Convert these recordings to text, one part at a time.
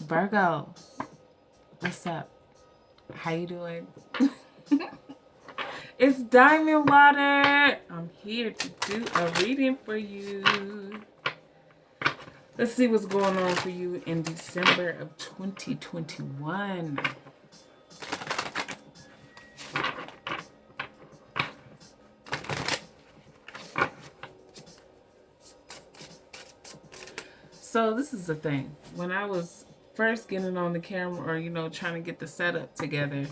Virgo, what's up? How you doing? It's Diamond Water. I'm here to do a reading for you. Let's see what's going on for you in December of 2021. So this is the thing. When I was first getting on the camera or, trying to get the setup together,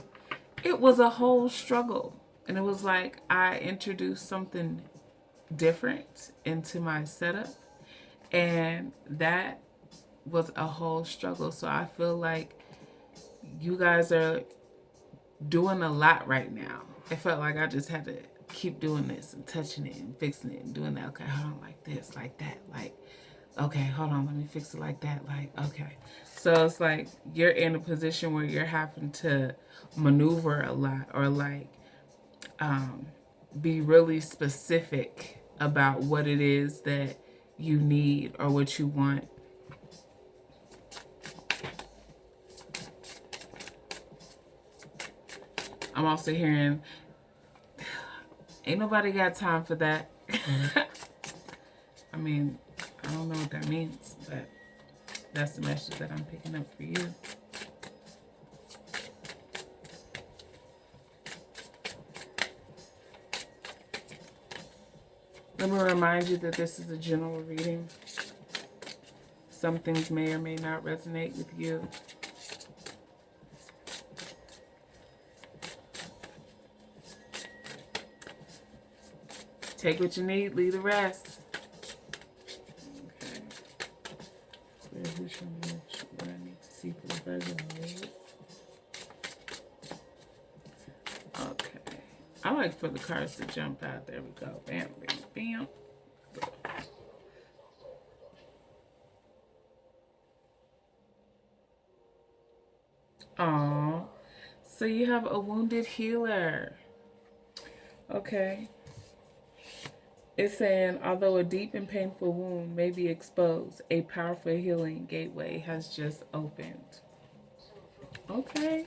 it was a whole struggle. And it was like I introduced something different into my setup. And that was a whole struggle. So I feel like you guys are doing a lot right now. It felt like I just had to keep doing this and touching it and fixing it and doing that. Okay, hold on, like this, like that, like, okay, hold on, let me fix it like that, like, okay. So it's like you're in a position where you're having to maneuver a lot or like be really specific about what it is that you need or what you want. I'm also hearing, ain't nobody got time for that. I mean, I don't know what that means, but that's the message that I'm picking up for you. Let me remind you that this is a general reading. Some things may or may not resonate with you. Take what you need, leave the rest. Okay. Who's showing me what I need to see for the Virgo? Okay. I like for the cards to jump out. There we go. Bam, bam, bam. Aw. So you have a wounded healer. Okay. It's saying, although a deep and painful wound may be exposed, a powerful healing gateway has just opened. Okay.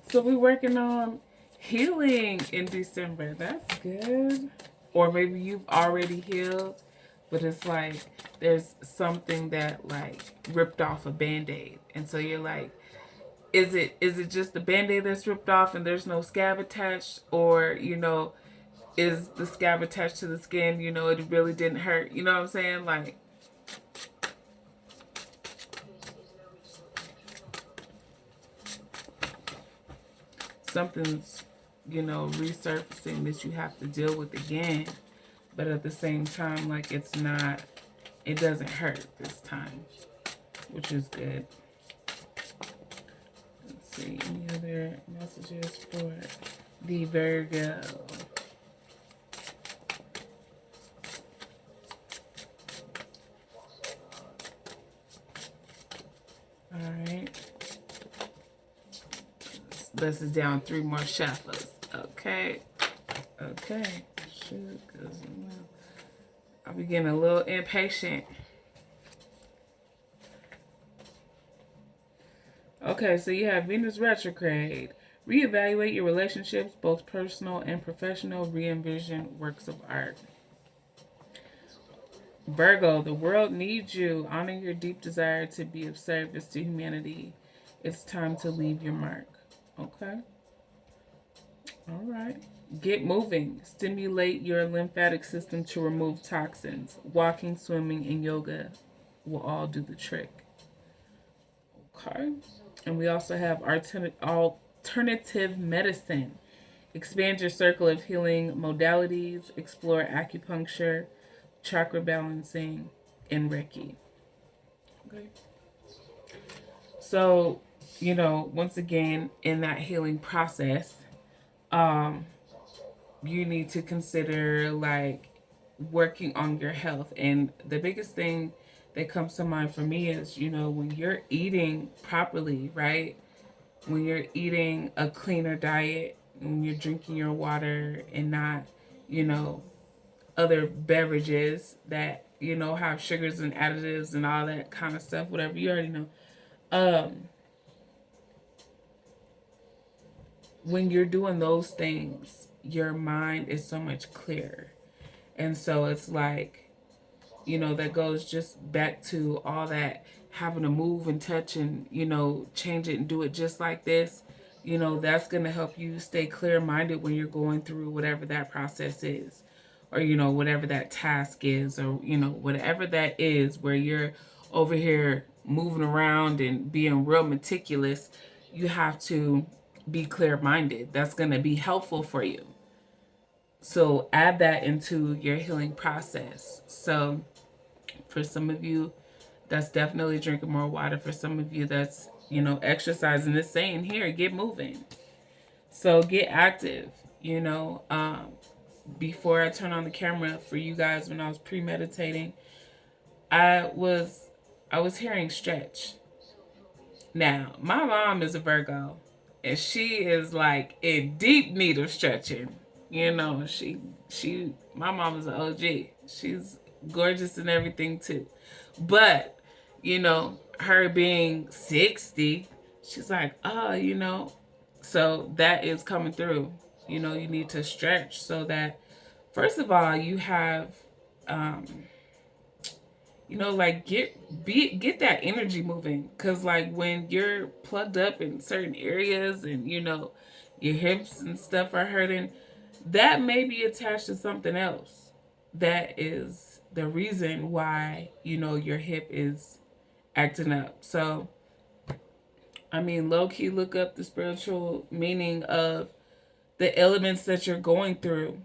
So we're working on healing in December. That's good. Or maybe you've already healed, but it's like there's something that like ripped off a band-aid. And so you're like, is it just the band-aid that's ripped off and there's no scab attached? Or, is the scab attached to the skin, it really didn't hurt. You know what I'm saying? Like, something's, resurfacing that you have to deal with again. But at the same time, like, it doesn't hurt this time, which is good. Let's see, any other messages for the Virgo? All right. This is down 3 more shuffles. Okay. Okay. Shoot, because I'll be getting a little impatient. Okay, so you have Venus retrograde. Reevaluate your relationships, both personal and professional. Re-envision works of art. Virgo, the world needs you. Honor your deep desire to be of service to humanity. It's time to leave your mark. Okay. All right. Get moving. Stimulate your lymphatic system to remove toxins. Walking, swimming, and yoga will all do the trick. Okay. And we also have alternative medicine. Expand your circle of healing modalities. Explore acupuncture, chakra balancing, and Reiki. Okay. So, once again, in that healing process, you need to consider like working on your health. And the biggest thing that comes to mind for me is, when you're eating properly, right? When you're eating a cleaner diet, when you're drinking your water and not, other beverages that, have sugars and additives and all that kind of stuff, whatever, you already know. Um, when you're doing those things, your mind is so much clearer. And so it's like, that goes just back to all that having to move and touch and, change it and do it just like this. That's going to help you stay clear minded when you're going through whatever that process is, or, whatever that task is, or, whatever that is where you're over here moving around and being real meticulous. You have to be clear minded. That's going to be helpful for you. So add that into your healing process. So for some of you, that's definitely drinking more water. For some of you, that's, exercising. It's saying here, get moving. So get active, Before I turn on the camera for you guys, when I was premeditating, I was hearing stretch. Now, my mom is a Virgo, and she is like in deep need of stretching. My mom is an OG. She's gorgeous and everything too. But, her being 60, she's like, oh, so that is coming through. You need to stretch so that, first of all, you have, like get that energy moving. Cause like when you're plugged up in certain areas and, your hips and stuff are hurting, that may be attached to something else. That is the reason why, your hip is acting up. So, I mean, low key look up the spiritual meaning of the elements that you're going through.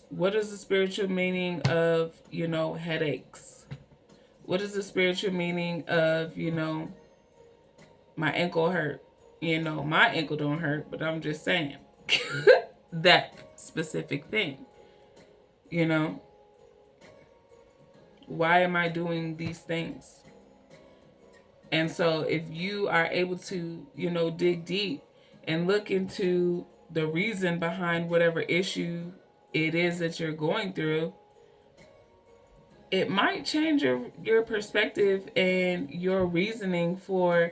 What is the spiritual meaning of, headaches? What is the spiritual meaning of, my ankle hurt? My ankle don't hurt, but I'm just saying that specific thing. Why am I doing these things? And so if you are able to, dig deep and look into the reason behind whatever issue it is that you're going through, it might change your perspective and your reasoning for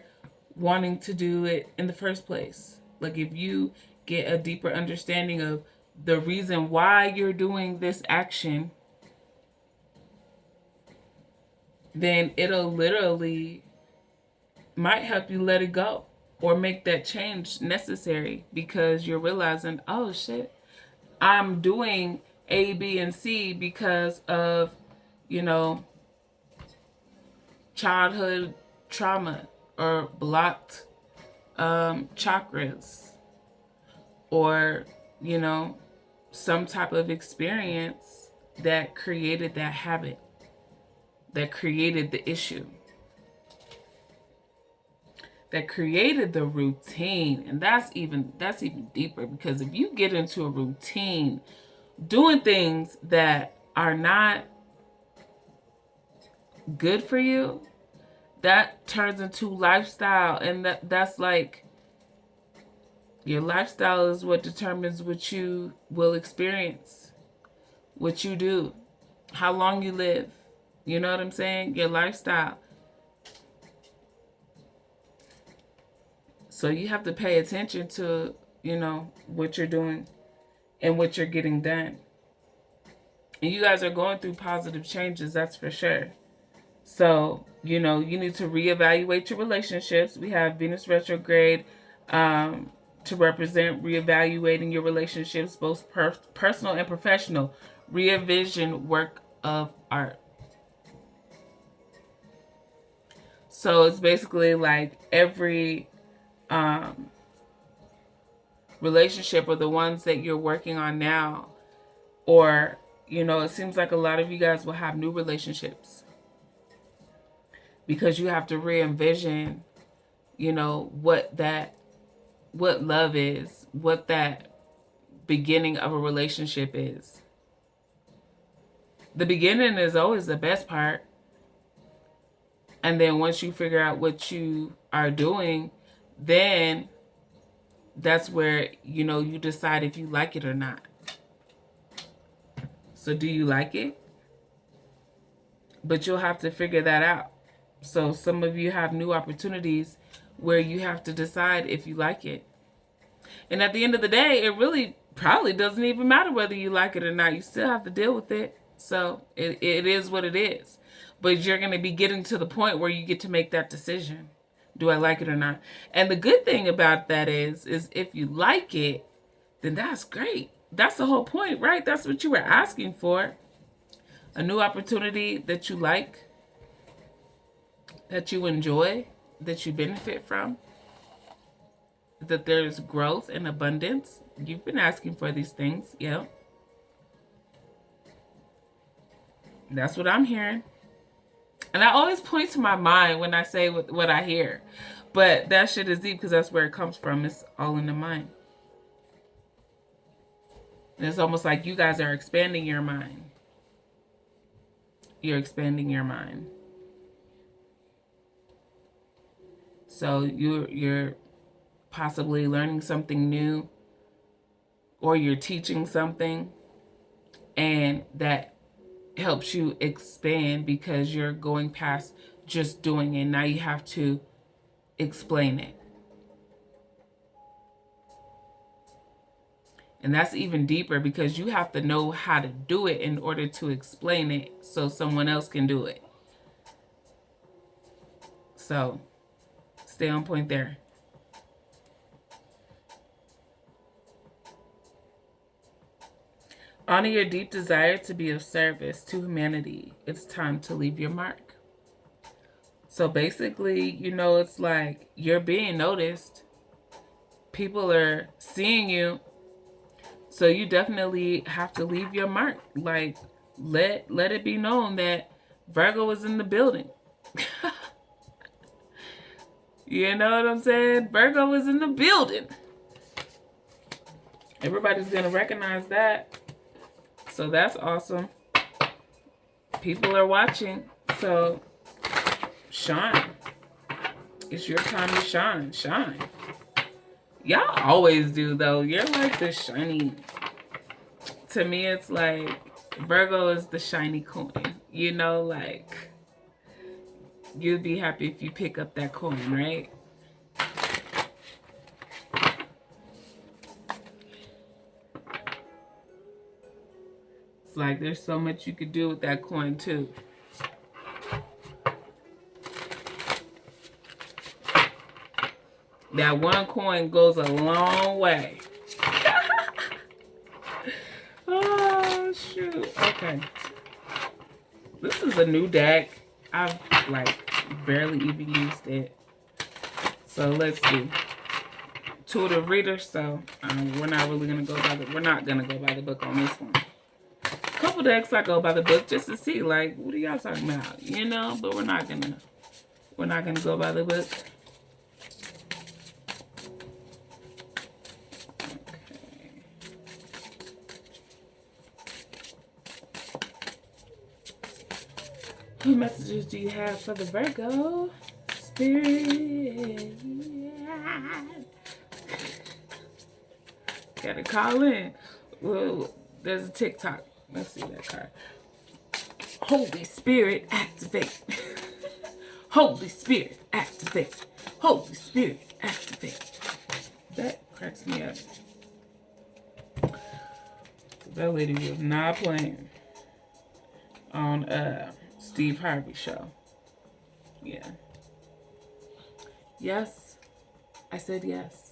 wanting to do it in the first place. Like if you get a deeper understanding of the reason why you're doing this action, then it'll literally might help you let it go or make that change necessary, because you're realizing, oh shit, I'm doing A, B, and C because of, childhood trauma or blocked chakras, or, some type of experience that created that habit, that created the issue, that created the routine. And that's even deeper, because if you get into a routine doing things that are not good for you, that turns into lifestyle. And that's like, your lifestyle is what determines what you will experience, what you do, how long you live. You know what I'm saying? Your lifestyle. So you have to pay attention to, what you're doing and what you're getting done. And you guys are going through positive changes, that's for sure. So, you need to reevaluate your relationships. We have Venus retrograde to represent reevaluating your relationships, both personal and professional. Revision work of art. So it's basically like every relationship, or the ones that you're working on now, or, it seems like a lot of you guys will have new relationships because you have to re-envision, what love is, what that beginning of a relationship is. The beginning is always the best part. And then once you figure out what you are doing, then that's where, you decide if you like it or not. So do you like it? But you'll have to figure that out. So some of you have new opportunities where you have to decide if you like it. And at the end of the day, it really probably doesn't even matter whether you like it or not. You still have to deal with it. So it is what it is. But you're going to be getting to the point where you get to make that decision. Do I like it or not? And the good thing about that is if you like it, then that's great. That's the whole point, right? That's what you were asking for. A new opportunity that you like, that you enjoy, that you benefit from, that there's growth and abundance. You've been asking for these things. Yeah. That's what I'm hearing. And I always point to my mind when I say what I hear. But that shit is deep because that's where it comes from. It's all in the mind. And it's almost like you guys are expanding your mind. You're expanding your mind. So you're possibly learning something new, or you're teaching something, and that helps you expand because you're going past just doing it. Now you have to explain it. And that's even deeper because you have to know how to do it in order to explain it so someone else can do it. So stay on point there. Honor your deep desire to be of service to humanity. It's time to leave your mark. So basically, it's like you're being noticed. People are seeing you. So you definitely have to leave your mark. Like, let it be known that Virgo is in the building. You know what I'm saying? Virgo is in the building. Everybody's going to recognize that. So that's awesome. People are watching. So shine. It's your time to shine. Shine. Y'all always do, though. You're like the shiny. To me, it's like Virgo is the shiny coin. Like you'd be happy if you pick up that coin, right? It's like there's so much you could do with that coin, too. That one coin goes a long way. Oh, shoot. Okay. This is a new deck. I've, barely even used it. So, let's see. Intuitive reader, so we're not really going to go by we're not going to go by the book on this one. A couple decks I go by the book just to see, like, what are y'all talking about? But we're not going to go by the book. What messages do you have for the Virgo spirit? Gotta call in. Well, there's a TikTok. Let's see that card. Holy Spirit, activate. Holy Spirit, activate. Holy Spirit, activate. That cracks me up. That lady was not playing on Steve Harvey show. Yeah. Yes. I said yes.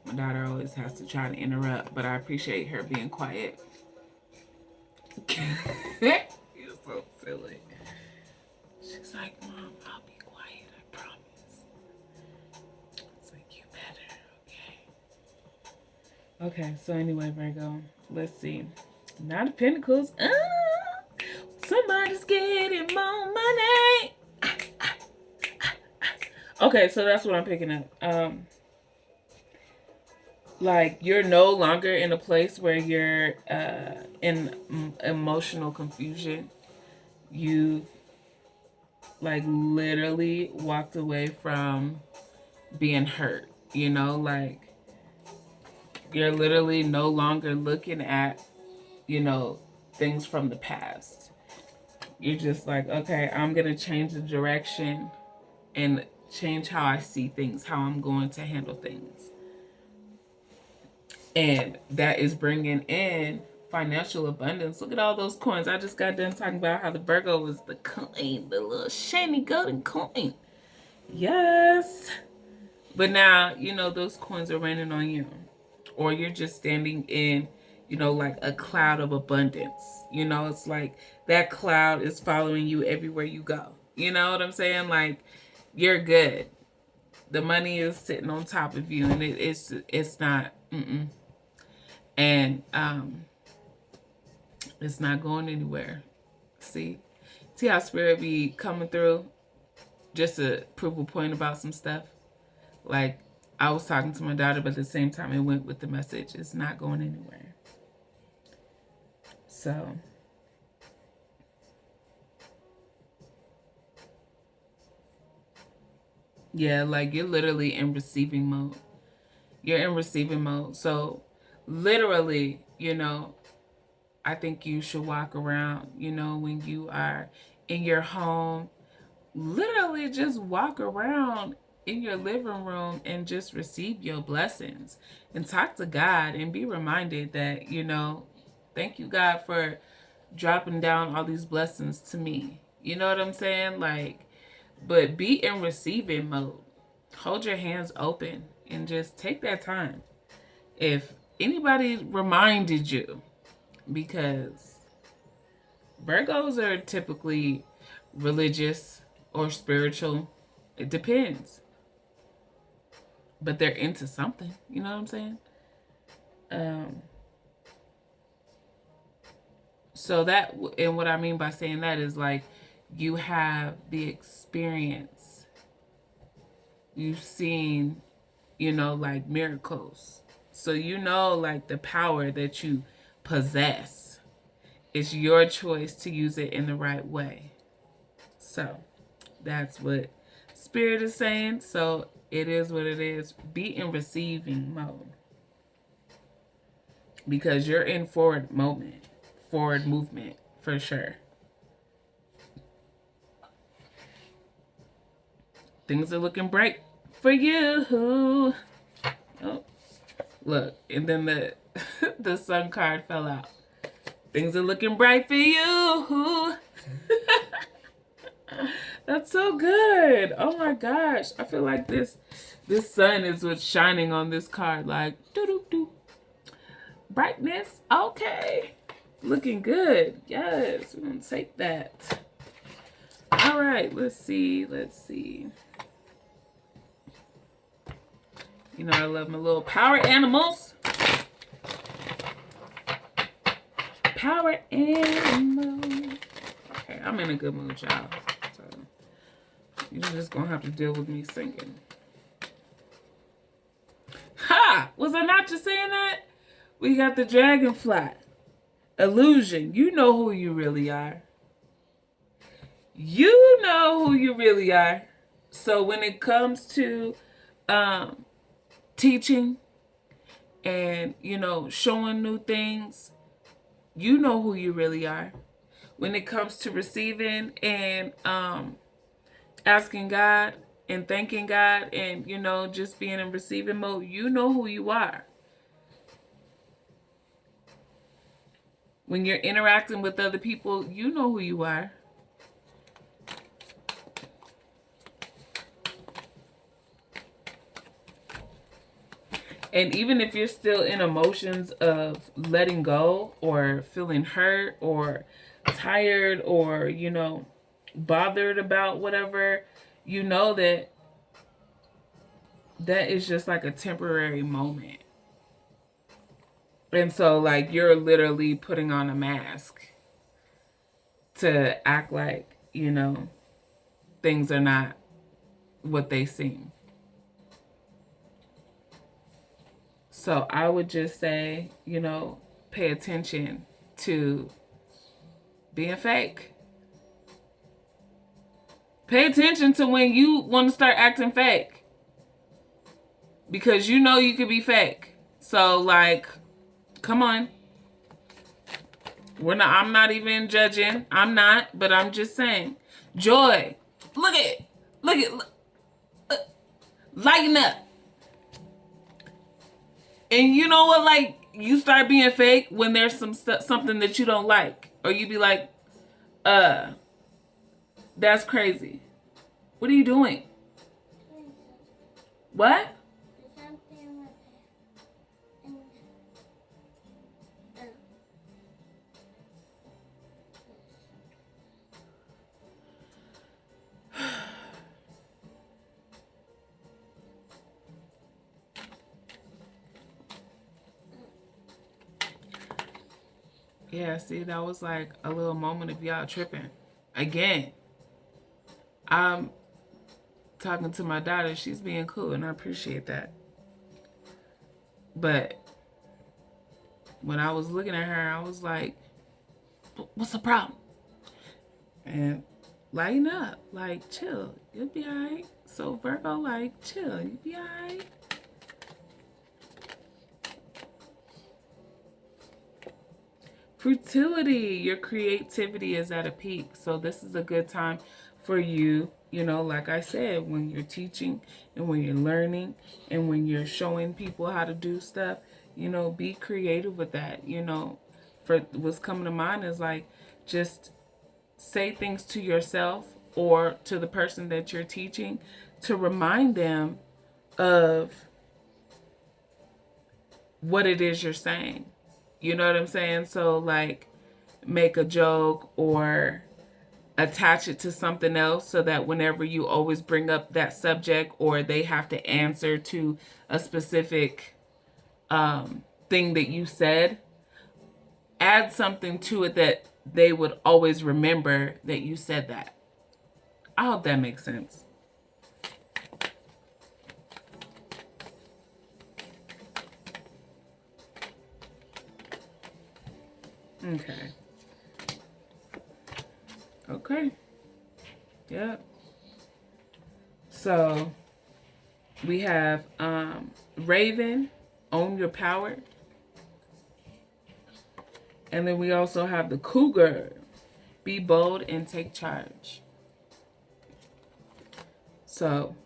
My daughter always has to try to interrupt, but I appreciate her being quiet. You're so silly. She's like, Mom, I'll be quiet, I promise. It's like, you better, okay? Okay, so anyway, Virgo, let's see. Nine of Pentacles. Somebody's getting more money. Okay, so that's what I'm picking up. Like, you're no longer in a place where you're in emotional confusion. You've, like, literally walked away from being hurt, like, You're literally no longer looking at, you know, things from the past. You're just like, okay, I'm going to change the direction and change how I see things, how I'm going to handle things. And that is bringing in financial abundance. Look at all those coins. I just got done talking about how the Virgo was the coin, the little shiny golden coin. Yes. But now, you know, those coins are raining on you. Or you're just standing in, you know, like a cloud of abundance. You know, it's like that cloud is following you everywhere you go. You know what I'm saying? Like, you're good. The money is sitting on top of you, and it's not, and it's not going anywhere. See how spirit be coming through just to prove a point about some stuff. Like, I was talking to my daughter, but at the same time it went with the message. It's not going anywhere. So yeah, like you're literally in receiving mode. You're in receiving mode. So literally, you know, I think you should walk around, you know, when you are in your home, literally just walk around in your living room and just receive your blessings and talk to God and be reminded that, you know, thank you, God, for dropping down all these blessings to me. You know what I'm saying? Like, but be in receiving mode. Hold your hands open and just take that time. If anybody reminded you, because Virgos are typically religious or spiritual. It depends. But they're into something. You know what I'm saying? So that, and what I mean by saying that is like, you have the experience. You've seen, you know, like miracles. So you know, like the power that you possess. It's your choice to use it in the right way. So that's what Spirit is saying. So it is what it is. Be in receiving mode. Because you're in forward movement for sure. Things are looking bright for you. Oh, look, and then the the sun card fell out. Things are looking bright for you. That's so good. Oh my gosh. I feel like this sun is what's shining on this card. Like, doo-doo-doo. Brightness. Okay. Looking good. Yes. We're going to take that. All right. Let's see. You know, I love my little power animals. Power animals. Okay. I'm in a good mood, y'all. So you're just going to have to deal with me singing. Ha! Was I not just saying that? We got the dragonfly. Illusion. You know who you really are. You know who you really are. So when it comes to teaching and, you know, showing new things, you know who you really are. When it comes to receiving and asking God and thanking God and, you know, just being in receiving mode, you know who you are. When you're interacting with other people, you know who you are. And even if you're still in emotions of letting go or feeling hurt or tired or, you know, bothered about whatever, you know that is just like a temporary moment. And so, like, you're literally putting on a mask to act like, you know, things are not what they seem. So I would just say, you know, pay attention to being fake. Pay attention to when you want to start acting fake. Because you know you could be fake. So like, come on. I'm not even judging. I'm not, but I'm just saying. Joy. Look, lighten up. And you know what? Like, you start being fake when there's something that you don't like, or you be like, uh, that's crazy. What are you doing? What? Yeah, see, that was like a little moment of y'all tripping. Again, I'm talking to my daughter. She's being cool, and I appreciate that. But when I was looking at her, I was like, what's the problem? And lighten up. Like, chill. You'll be all right. So, Virgo, like, chill. You'll be all right. Fertility, your creativity is at a peak. So this is a good time for you, you know, like I said, when you're teaching and when you're learning and when you're showing people how to do stuff, you know, be creative with that. You know, for what's coming to mind is like, just say things to yourself or to the person that you're teaching to remind them of what it is you're saying. You know what I'm saying? So like, make a joke or attach it to something else so that whenever you always bring up that subject or they have to answer to a specific thing that you said, add something to it that they would always remember that you said that. I hope that makes sense. Okay. Okay. Yep. So we have Raven, own your power. And then we also have the Cougar, be bold and take charge. So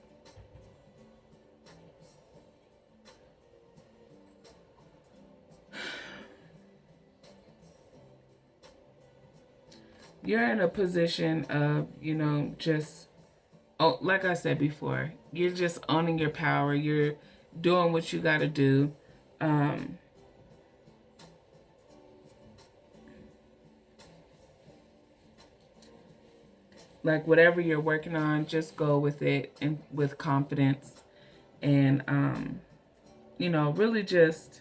you're in a position of, you know, just, oh, like I said before, you're just owning your power. You're doing what you got to do. Like whatever you're working on, just go with it and with confidence. And, you know, really just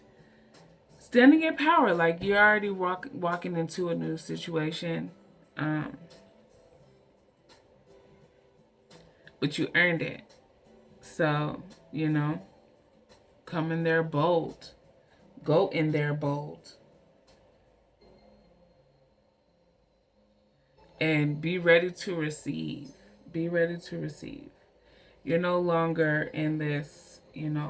stand in your power. Like you're already walking into a new situation. But you earned it. So, you know, come in there bold. Go in there bold. And be ready to receive. Be ready to receive. You're no longer in this, you know,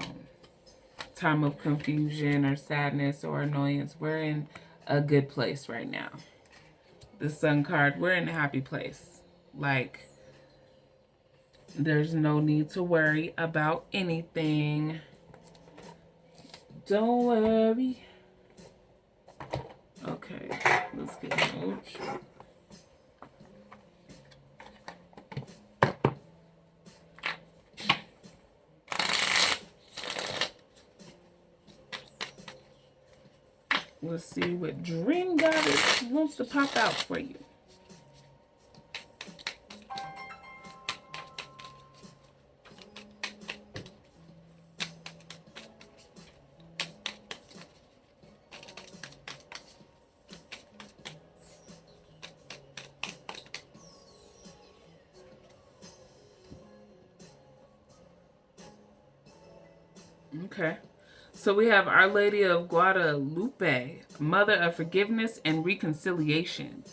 time of confusion or sadness or annoyance. We're in a good place right now. The Sun card, we're in a happy place. Like, there's no need to worry about anything. Don't worry. Okay, let's get oops. Let's see what Dream Goddess wants to pop out for you. Okay. So we have Our Lady of Guadalupe, Mother of Forgiveness and Reconciliation.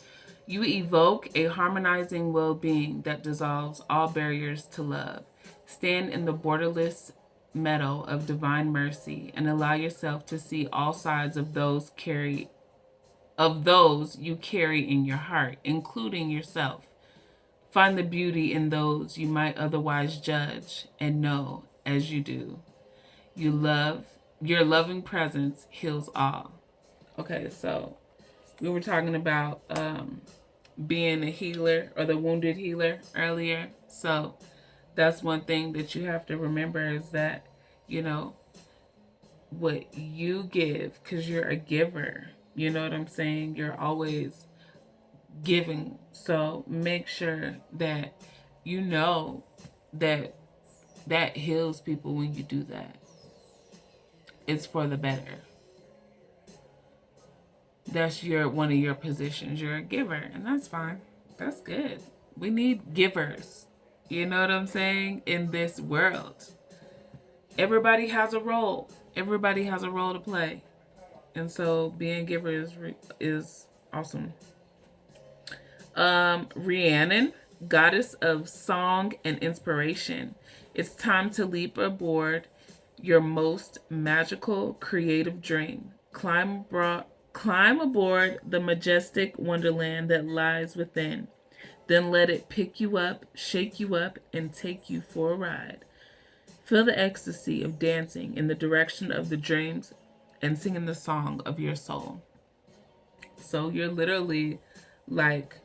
You evoke a harmonizing well-being that dissolves all barriers to love. Stand in the borderless meadow of divine mercy and allow yourself to see all sides of those you carry in your heart, including yourself. Find the beauty in those you might otherwise judge and know as you do. Your loving presence heals all. Okay, so we were talking about being a healer or the wounded healer earlier. So that's one thing that you have to remember is that, you know, what you give, because you're a giver. You know what I'm saying? You're always giving. So make sure that you know that that heals people when you do that. It's for the better. That's one of your positions. You're a giver, and that's fine. That's good. We need givers. You know what I'm saying? In this world, everybody has a role. Everybody has a role to play, and so being a giver is awesome. Rhiannon, goddess of song and inspiration. It's time to leap aboard your most magical creative dream. Climb aboard the majestic wonderland that lies within. Then let it pick you up, shake you up, and take you for a ride. Feel the ecstasy of dancing in the direction of the dreams and singing the song of your soul. So you're literally like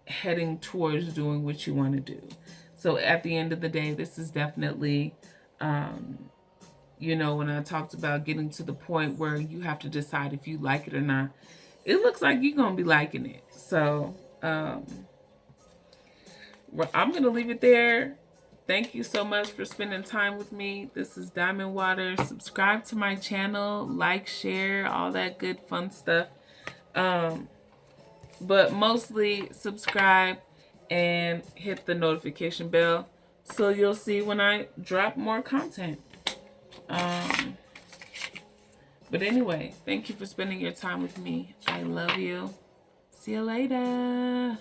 heading towards doing what you want to do. So at the end of the day, this is definitely, when I talked about getting to the point where you have to decide if you like it or not, it looks like you're going to be liking it. So I'm going to leave it there. Thank you so much for spending time with me. This is Diamond Water. Subscribe to my channel, like, share, all that good fun stuff. But mostly subscribe and hit the notification bell so you'll see when I drop more content. But anyway, thank you for spending your time with me. I love you. See you later.